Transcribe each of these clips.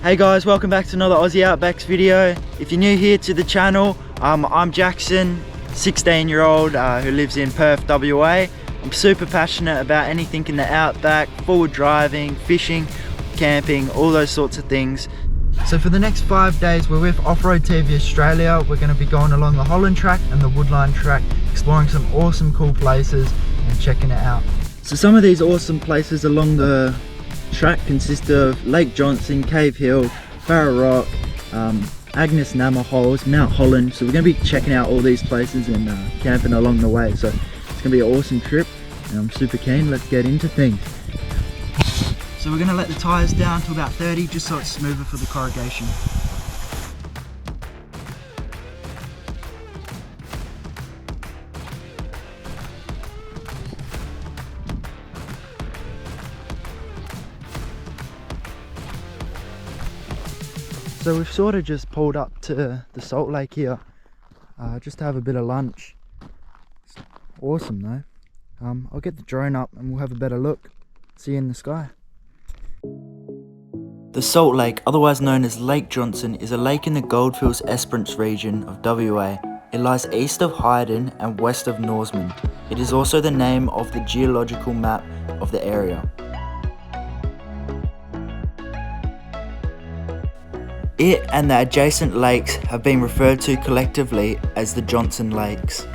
Hey guys, welcome back to another Aussie Outbacks video. If you're new here to the channel, I'm Jackson, 16-year-old who lives in Perth, WA. I'm super passionate about anything in the outback, forward driving, fishing, camping, all those sorts of things. So for the next 5 days, we're with Off-Road TV Australia. We're going to be going along the Holland track and the Woodline track, exploring some awesome cool places and checking it out. So some of these awesome places along the track consist of Lake Johnson, Cave Hill, Barra Rock, Agnes Nammer Holes, Mount Holland. So we're going to be checking out all these places and camping along the way. So it's going to be an awesome trip and I'm super keen. Let's get into things. So we're going to let the tyres down to about 30 just so it's smoother for the corrugation. So we've sort of just pulled up to the salt lake here, just to have a bit of lunch. It's awesome though. I'll get the drone up and we'll have a better look. See you in the sky. The Salt Lake, otherwise known as Lake Johnson, is a lake in the Goldfields Esperance region of WA. It lies east of Hyden and west of Norseman. It is also the name of the geological map of the area. It and the adjacent lakes have been referred to collectively as the Johnson Lakes.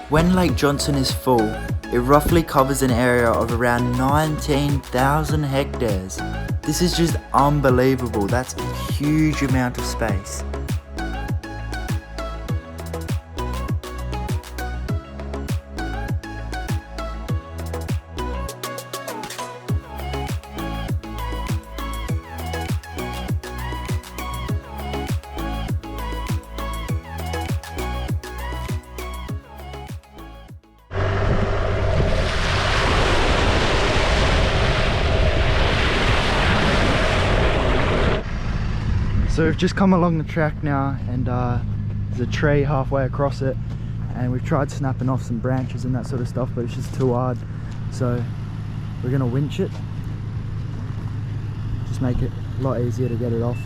When Lake Johnson is full, it roughly covers an area of around 19,000 hectares. This is just unbelievable. That's a huge amount of space. So we've just come along the track now and there's a tree halfway across it and we've tried snapping off some branches and that sort of stuff, but it's just too hard. So we're gonna winch it, just make it a lot easier to get it off.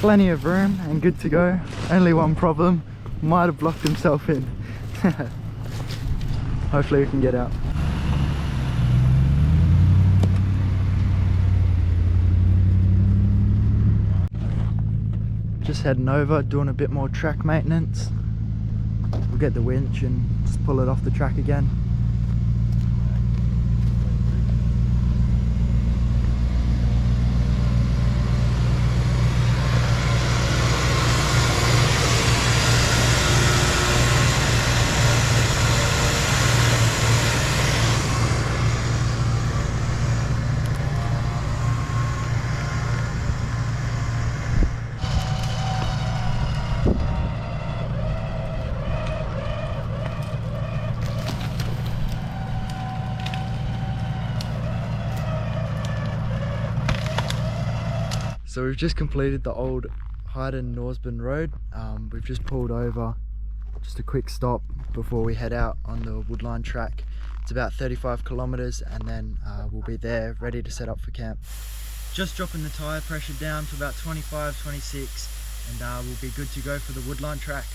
Plenty of room and good to go. Only one problem, might have blocked himself in. Hopefully we can get out. Just heading over, doing a bit more track maintenance. We'll get the winch and just pull it off the track again. So we've just completed the old Hyden Norseman road. We've just pulled over, just a quick stop before we head out on the Woodline track. It's about 35 kilometers and then we'll be there ready to set up for camp. Just dropping the tyre pressure down to about 25, 26 and we'll be good to go for the Woodline track.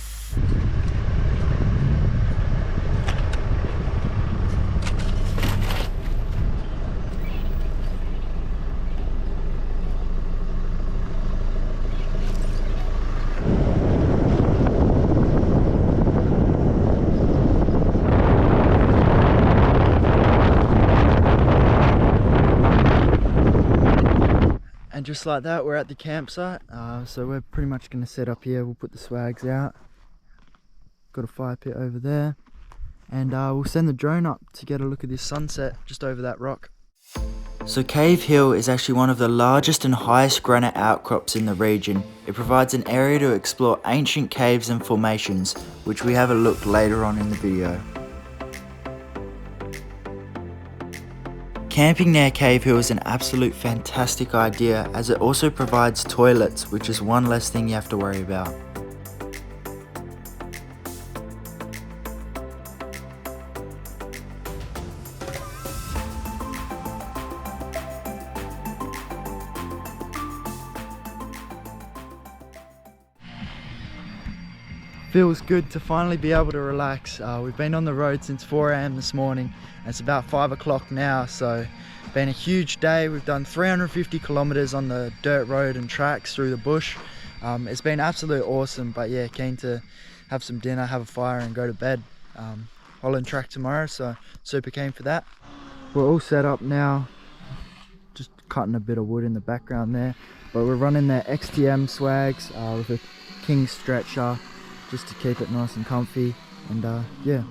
And just like that, we're at the campsite. So we're pretty much going to set up here. We'll put the swags out. Got a fire pit over there. And we'll send the drone up to get a look at this sunset just over that rock. So Cave Hill is actually one of the largest and highest granite outcrops in the region. It provides an area to explore ancient caves and formations, which we have a look later on in the video. Camping near Cave Hill is an absolute fantastic idea, as it also provides toilets, which is one less thing you have to worry about. Feels good to finally be able to relax. We've been on the road since 4 AM this morning, and it's about 5 o'clock now, so been a huge day. We've done 350 kilometers on the dirt road and tracks through the bush. It's been absolutely awesome, but yeah, keen to have some dinner, have a fire and go to bed. Holland track tomorrow, so super keen for that. We're all set up now, just cutting a bit of wood in the background there, but we're running the XTM swags with a king stretcher, just to keep it nice and comfy, and yeah.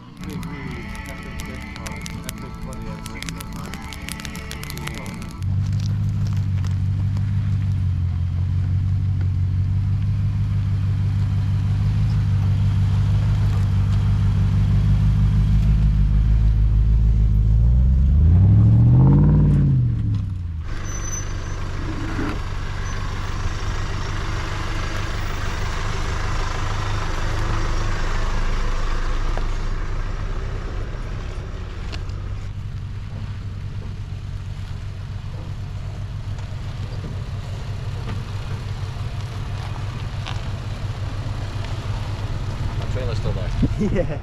Trailer still there. Yeah.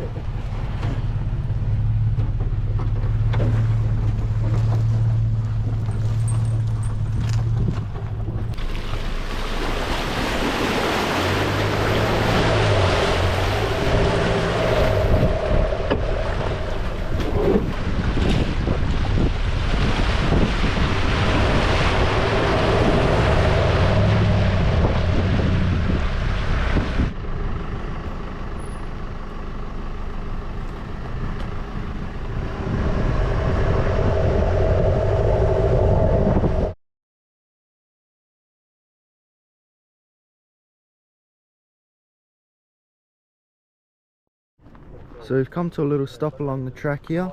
So we've come to a little stop along the track here.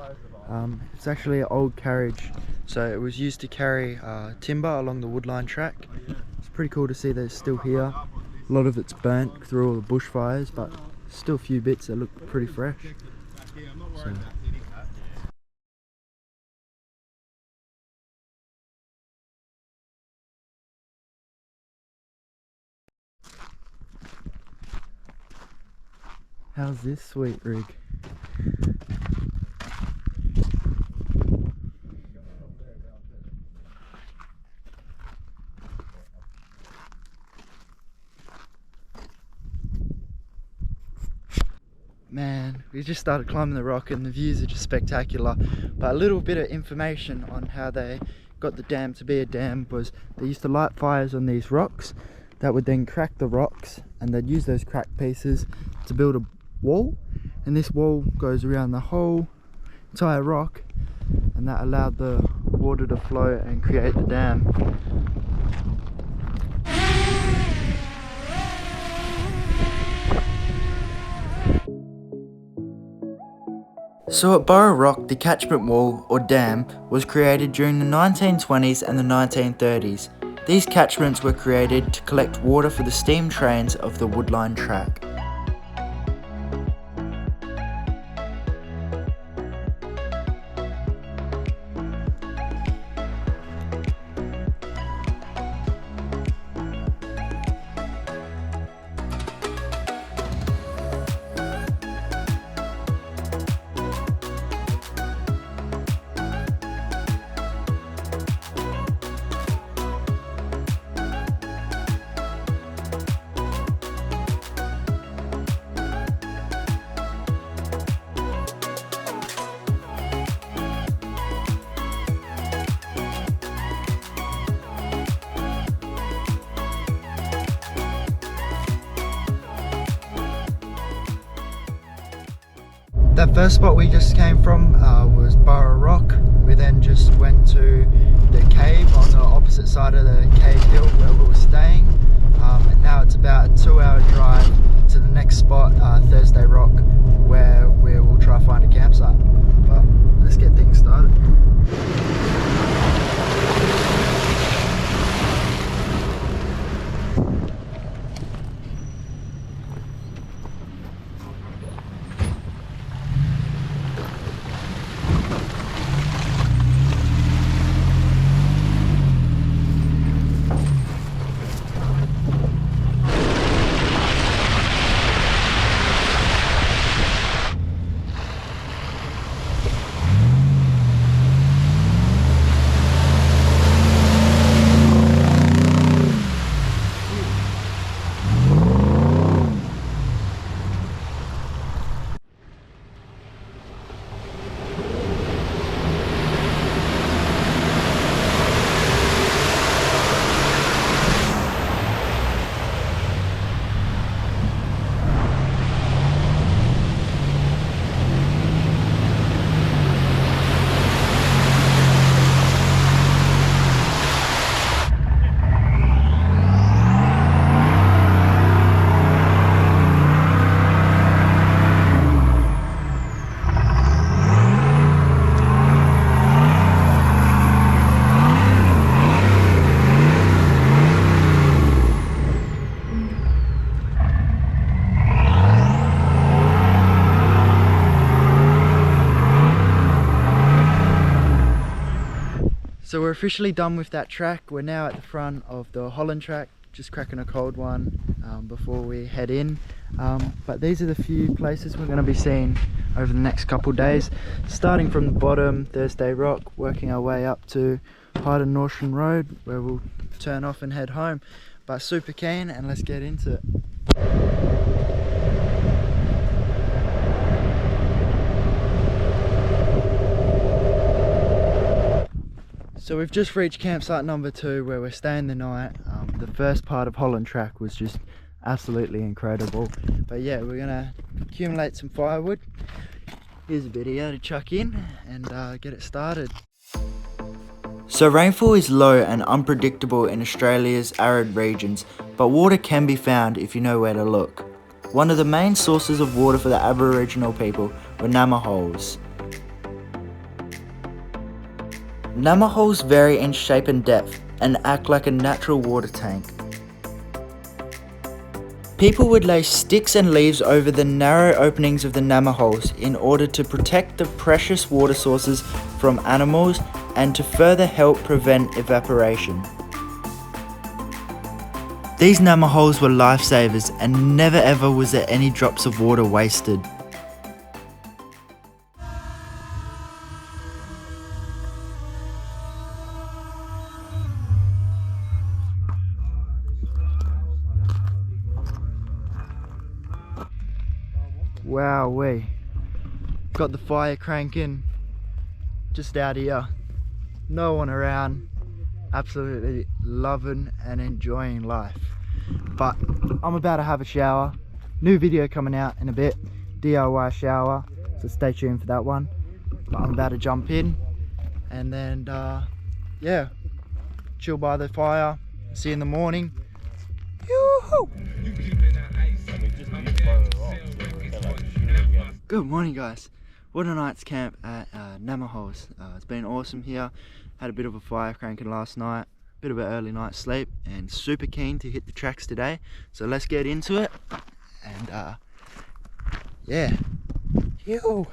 It's actually an old carriage, so it was used to carry timber along the woodline track. It's pretty cool to see that it's still here. A lot of it's burnt through all the bushfires, but still a few bits that look pretty fresh. So. How's this sweet rig? Man, we just started climbing the rock and the views are just spectacular. But a little bit of information on how they got the dam to be a dam was they used to light fires on these rocks that would then crack the rocks, and they'd use those cracked pieces to build a wall, and this wall goes around the whole entire rock, and that allowed the water to flow and create the dam. So at Burrow Rock, the catchment wall, or dam, was created during the 1920s and the 1930s. These catchments were created to collect water for the steam trains of the Woodline track. that first spot we just came from was Burrow Rock. We then just went to the cave on the opposite side of the cave hill where we were staying. And now it's about a 2-hour drive to the next spot, Thursday Rock, where we will try to find a campsite. But let's get things started. So we're officially done with that track. We're now at the front of the Holland track, just cracking a cold one before we head in. But these are the few places we're going to be seeing over the next couple days. Starting from the bottom, Thursday Rock, working our way up to Hyden Norton Road, where we'll turn off and head home. But super keen, and let's get into it. So we've just reached campsite number 2 where we're staying the night. The first part of Holland track was just absolutely incredible. But yeah, we're gonna accumulate some firewood. Here's a video to chuck in and get it started. So rainfall is low and unpredictable in Australia's arid regions, but water can be found if you know where to look. One of the main sources of water for the Aboriginal people were Nama holes. Nama holes vary in shape and depth and act like a natural water tank. People would lay sticks and leaves over the narrow openings of the Nama holes in order to protect the precious water sources from animals and to further help prevent evaporation. These Nama holes were lifesavers and never ever was there any drops of water wasted. Wow, we got the fire cranking just out here, no one around, absolutely loving and enjoying life. But I'm about to have a shower, new video coming out in a bit, DIY shower, so stay tuned for that one. But I'm about to jump in and then yeah, chill by the fire, see you in the morning. Yoo-hoo! Good morning guys, what a night's camp at Nama holes. It's been awesome here, had a bit of a fire cranking last night, bit of an early night's sleep, and super keen to hit the tracks today. So let's get into it and yeah, yo.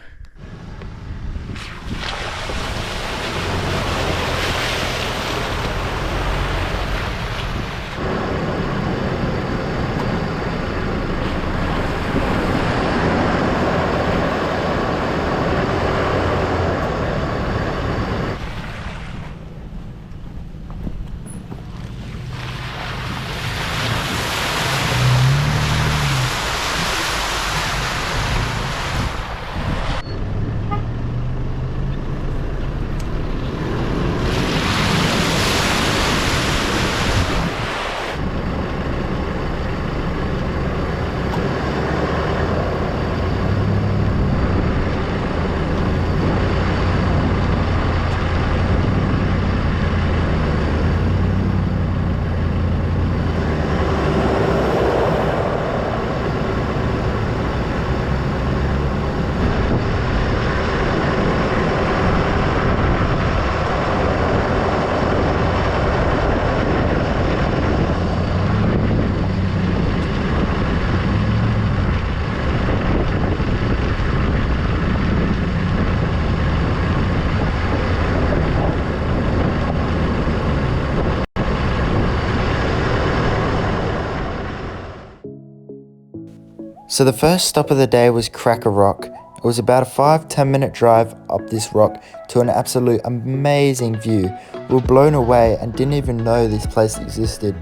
So the first stop of the day was Cracker Rock. It was about a 5-10 minute drive up this rock to an absolute amazing view. We were blown away and didn't even know this place existed.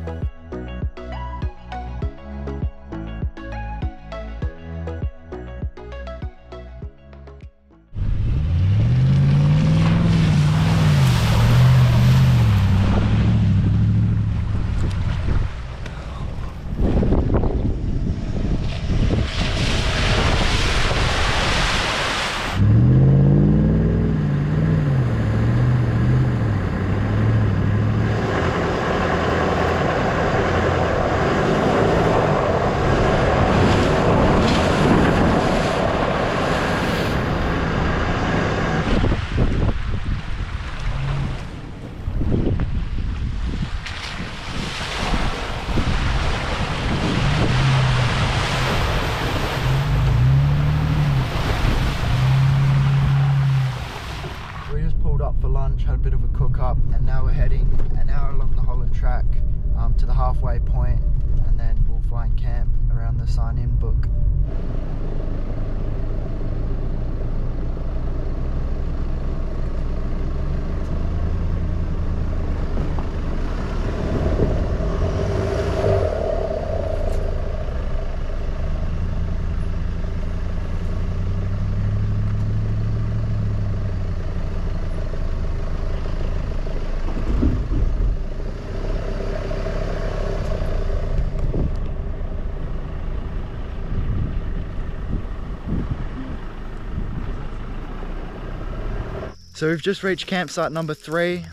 For lunch, had a bit of a cook up, and now we're heading an hour along the Holland track to the halfway point, and then we'll find camp around the sign-in book. So we've just reached campsite number 3.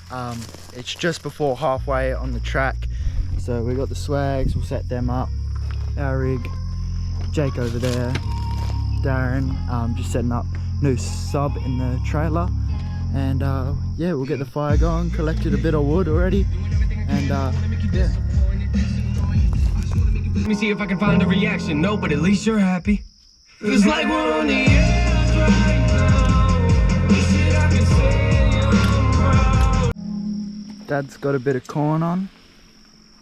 It's just before halfway on the track. So we got the swags, we'll set them up. Our rig, Jake over there, Darren, just setting up new sub in the trailer. And yeah, we'll get the fire going, collected a bit of wood already. And yeah. Let me see if I can find a reaction. No, but at least you're happy. It's like we're on the edge right now. This shit I can say I'm proud. Dad's got a bit of corn on.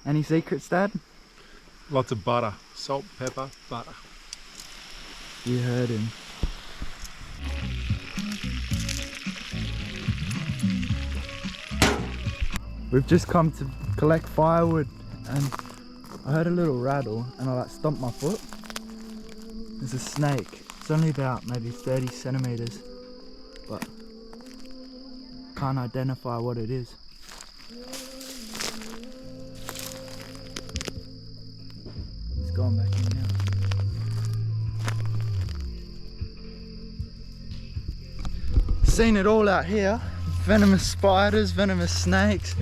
Any secrets, Dad? Lots of butter, salt, pepper, butter. You heard him. We've just come to collect firewood, and I heard a little rattle and I like stomped my foot. There's a snake. It's only about maybe 30 centimeters, but can't identify what it is. It's going back in now. Seen it all out here. Venomous spiders, venomous snakes.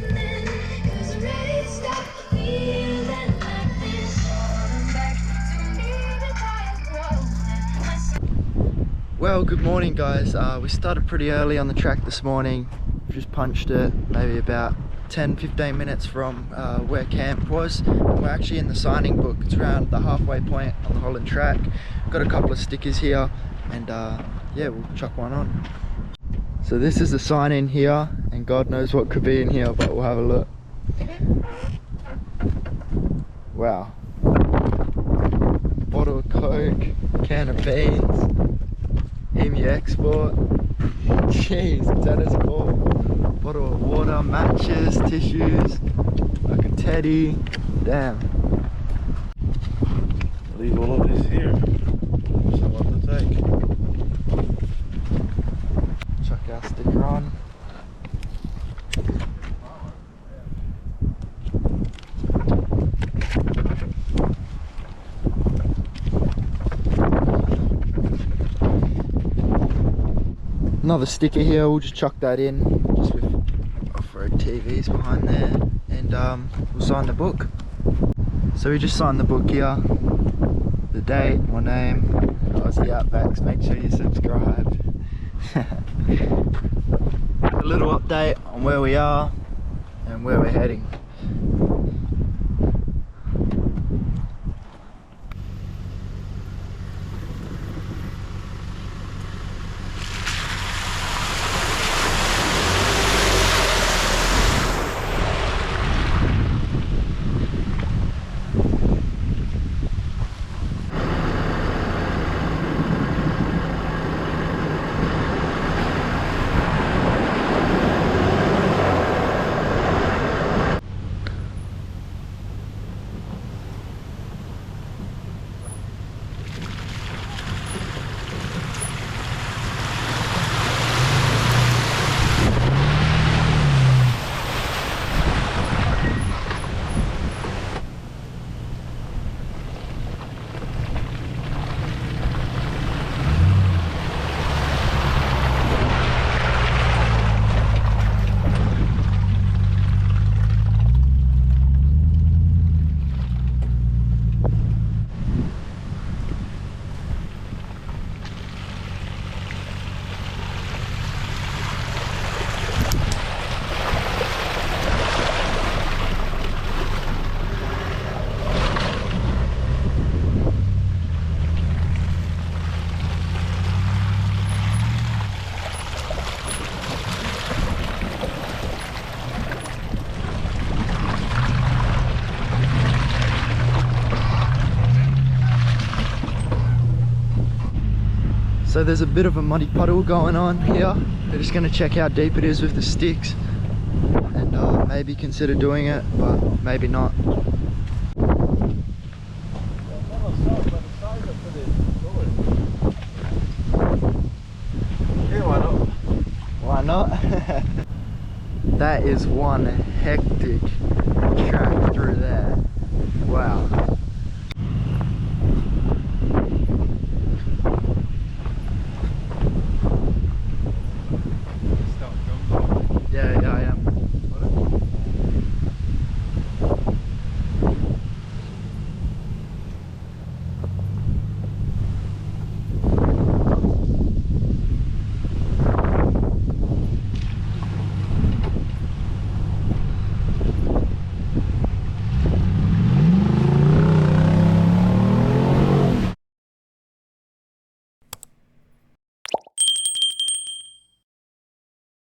Well, good morning guys. We started pretty early on the track this morning. Just punched it maybe about 10-15 minutes from where camp was. And we're actually in the signing book. It's around the halfway point on the Holland track. Got a couple of stickers here, and yeah, we'll chuck one on. So this is the sign in here, and God knows what could be in here, but we'll have a look. Wow. Bottle of Coke, can of beans, Emu Export, jeez, tennis ball, bottle of water, matches, tissues, like a teddy, damn. Leave all of this here. Someone to take. Chuck our sticker on. Another sticker here, we'll just chuck that in, just with off-road TVs behind there, and we'll sign the book. So we just signed the book here, the date, my name, Aussie Outbacks, make sure you subscribe. A little update on where we are and where we're heading. So there's a bit of a muddy puddle going on here. We're just gonna check how deep it is with the sticks and maybe consider doing it, but maybe not. Why not? That is one hectic track through there. Wow.